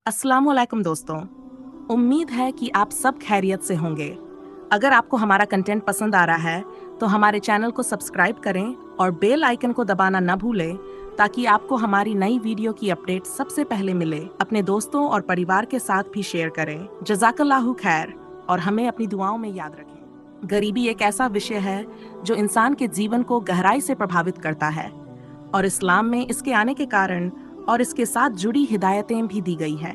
अस्सलाम वालेकुम दोस्तों। उम्मीद है कि आप सब खैरियत से होंगे। अगर आपको हमारा कंटेंट पसंद आ रहा है तो हमारे चैनल को सब्सक्राइब करें और बेल आइकन को दबाना न भूलें ताकि आपको हमारी नई वीडियो की अपडेट सबसे पहले मिले। अपने दोस्तों और परिवार के साथ भी शेयर करें। जज़ाकल्लाहु खैर और हमें अपनी दुआओं में याद रखें। गरीबी एक ऐसा विषय है जो इंसान के जीवन को गहराई से प्रभावित करता है और इस्लाम में इसके आने के कारण और इसके साथ जुड़ी हिदायतें भी दी गई है।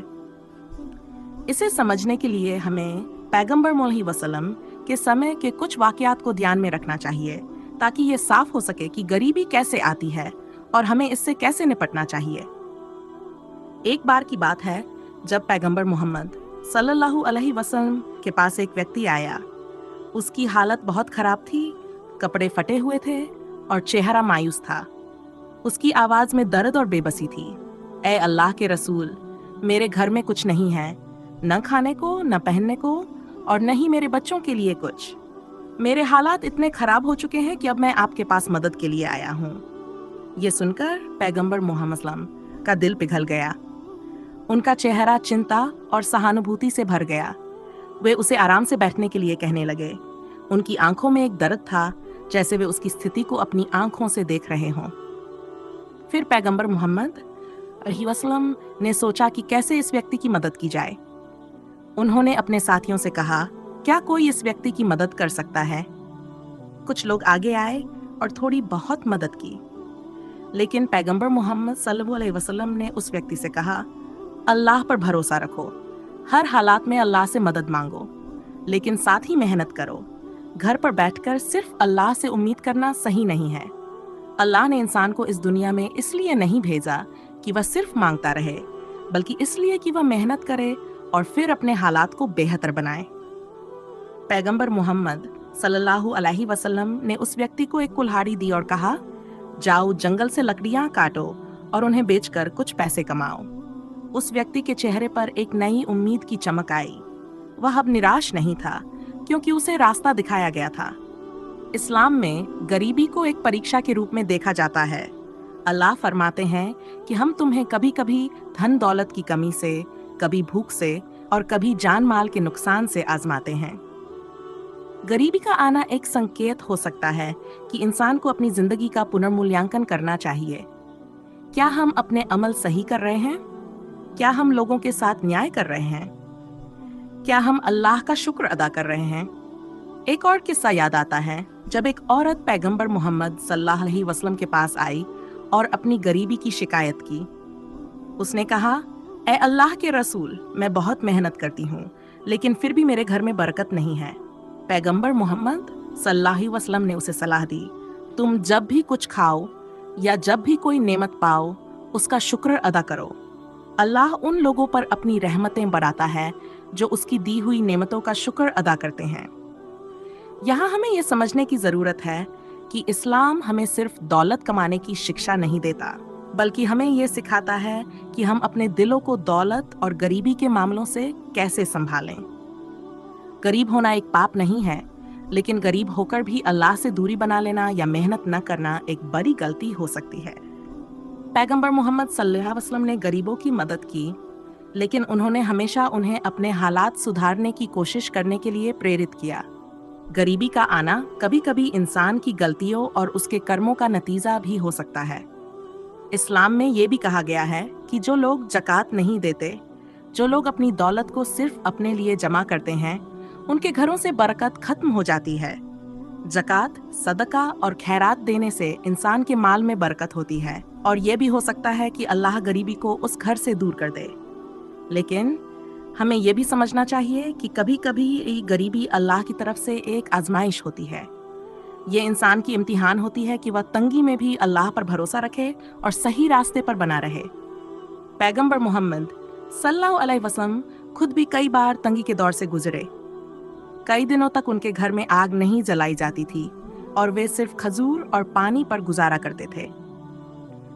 इसे समझने के लिए हमें पैगंबर मोहम्मद वसल्लम के समय के कुछ वाकयात को ध्यान में रखना चाहिए ताकि ये साफ हो सके कि गरीबी कैसे आती है और हमें इससे कैसे निपटना चाहिए। एक बार की बात है जब पैगंबर मोहम्मद सल्लल्लाहु अलैहि वसल्लम के पास एक व्यक्ति आया। उसकी हालत बहुत खराब थी, कपड़े फटे हुए थे और चेहरा मायूस था। उसकी आवाज में दर्द और बेबसी थी। ए अल्लाह के रसूल, मेरे घर में कुछ नहीं है, न खाने को, न पहनने को और न ही मेरे बच्चों के लिए कुछ। मेरे हालात इतने खराब हो चुके हैं कि अब मैं आपके पास मदद के लिए आया हूँ। ये सुनकर पैगंबर मोहम्मद सल्लम का दिल पिघल गया। उनका चेहरा चिंता और सहानुभूति से भर गया। वे उसे आराम से बैठने के लिए कहने लगे। उनकी आंखों में एक दर्द था, जैसे वे उसकी स्थिति को अपनी आंखों से देख रहे हों। फिर पैगंबर मोहम्मद अलैहि वसल्लम ने सोचा कि कैसे इस व्यक्ति की मदद की जाए। उन्होंने अपने साथियों से कहा, क्या कोई इस व्यक्ति की मदद कर सकता है? कुछ लोग आगे आए और थोड़ी बहुत मदद की, लेकिन पैगंबर मोहम्मद सल्लल्लाहु अलैहि वसल्लम ने उस व्यक्ति से कहा, अल्लाह पर भरोसा रखो, हर हालात में अल्लाह से मदद मांगो, लेकिन साथ ही मेहनत करो। घर पर बैठकर सिर्फ अल्लाह से उम्मीद करना सही नहीं है। अल्लाह ने इंसान को इस दुनिया में इसलिए नहीं भेजा कि वह सिर्फ मांगता रहे, बल्कि इसलिए कि वह मेहनत करे और फिर अपने हालात को बेहतर बनाए। पैगंबर मोहम्मद सल्लल्लाहु अलैहि वसल्लम ने उस व्यक्ति को एक कुल्हाड़ी दी और कहा, जाओ जंगल से लकड़ियां काटो और उन्हें बेचकर कुछ पैसे कमाओ। उस व्यक्ति के चेहरे पर एक नई उम्मीद की चमक आई। वह अब निराश नहीं था, क्योंकि उसे रास्ता दिखाया गया था। इस्लाम में गरीबी को एक परीक्षा के रूप में देखा जाता है। अल्लाह फरमाते हैं कि हम तुम्हें कभी कभी धन दौलत की कमी से, कभी भूख से और कभी जान माल के नुकसान से आजमाते हैं। गरीबी का आना एक संकेत हो सकता है कि इंसान को अपनी जिंदगी का पुनर्मूल्यांकन करना चाहिए। क्या हम अपने अमल सही कर रहे हैं? क्या हम लोगों के साथ न्याय कर रहे हैं? क्या हम अल्लाह का शुक्र अदा कर रहे हैं? एक और किस्सा याद आता है, जब एक औरत पैगंबर मोहम्मद सल्लल्लाहु अलैहि वसल्लम के पास आई और अपनी गरीबी की शिकायत की। उसने कहा, ए अल्लाह के रसूल, मैं बहुत मेहनत करती हूँ, लेकिन फिर भी मेरे घर में बरकत नहीं है। पैगंबर मोहम्मद सल्लल्लाहु अलैहि वसल्लम ने उसे सलाह दी, तुम जब भी कुछ खाओ या जब भी कोई नेमत पाओ, उसका शुक्र अदा करो। अल्लाह उन लोगों पर अपनी रहमतें बढ़ाता है जो उसकी दी हुई नेमतों का शुक्र अदा करते हैं। यहाँ हमें ये समझने की जरूरत है कि इस्लाम हमें सिर्फ दौलत कमाने की शिक्षा नहीं देता, बल्कि हमें ये सिखाता है कि हम अपने दिलों को दौलत और गरीबी के मामलों से कैसे संभालें। गरीब होना एक पाप नहीं है, लेकिन गरीब होकर भी अल्लाह से दूरी बना लेना या मेहनत न करना एक बड़ी गलती हो सकती है। पैगंबर मोहम्मद सल्लल्लाहु अलैहि वसल्लम ने गरीबों की मदद की, लेकिन उन्होंने हमेशा उन्हें अपने हालात सुधारने की कोशिश करने के लिए प्रेरित किया। गरीबी का आना कभी कभी इंसान की गलतियों और उसके कर्मों का नतीजा भी हो सकता है। इस्लाम में ये भी कहा गया है कि जो लोग ज़कात नहीं देते, जो लोग अपनी दौलत को सिर्फ अपने लिए जमा करते हैं, उनके घरों से बरकत खत्म हो जाती है। ज़कात, सदका और खैरात देने से इंसान के माल में बरकत होती है और ये भी हो सकता है कि अल्लाह गरीबी को उस घर से दूर कर दे। लेकिन हमें यह भी समझना चाहिए कि कभी कभी गरीबी अल्लाह की तरफ से एक आजमाइश होती है। ये इंसान की इम्तिहान होती है कि वह तंगी में भी अल्लाह पर भरोसा रखे और सही रास्ते पर बना रहे। पैगंबर मोहम्मद सल्लल्लाहु अलैहि वसल्लम खुद भी कई बार तंगी के दौर से गुजरे। कई दिनों तक उनके घर में आग नहीं जलाई जाती थी और वे सिर्फ खजूर और पानी पर गुजारा करते थे,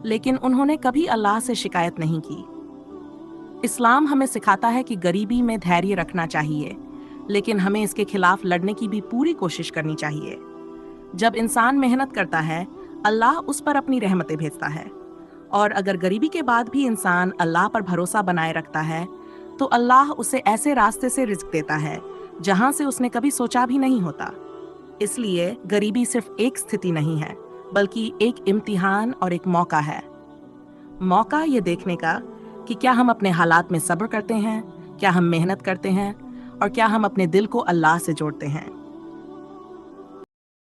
लेकिन उन्होंने कभी अल्लाह से शिकायत नहीं की। इस्लाम हमें सिखाता है कि गरीबी में धैर्य रखना चाहिए, लेकिन हमें इसके खिलाफ लड़ने की भी पूरी कोशिश करनी चाहिए। जब इंसान मेहनत करता है, अल्लाह उस पर अपनी रहमतें भेजता है, और अगर गरीबी के बाद भी इंसान अल्लाह पर भरोसा बनाए रखता है तो अल्लाह उसे ऐसे रास्ते से रिस्क देता है जहां से उसने कभी सोचा भी नहीं होता। इसलिए गरीबी सिर्फ एक स्थिति नहीं है, बल्कि एक इम्तिहान और एक मौका है। मौका ये देखने का कि क्या हम अपने हालात में सब्र करते हैं, क्या हम मेहनत करते हैं और क्या हम अपने दिल को अल्लाह से जोड़ते हैं।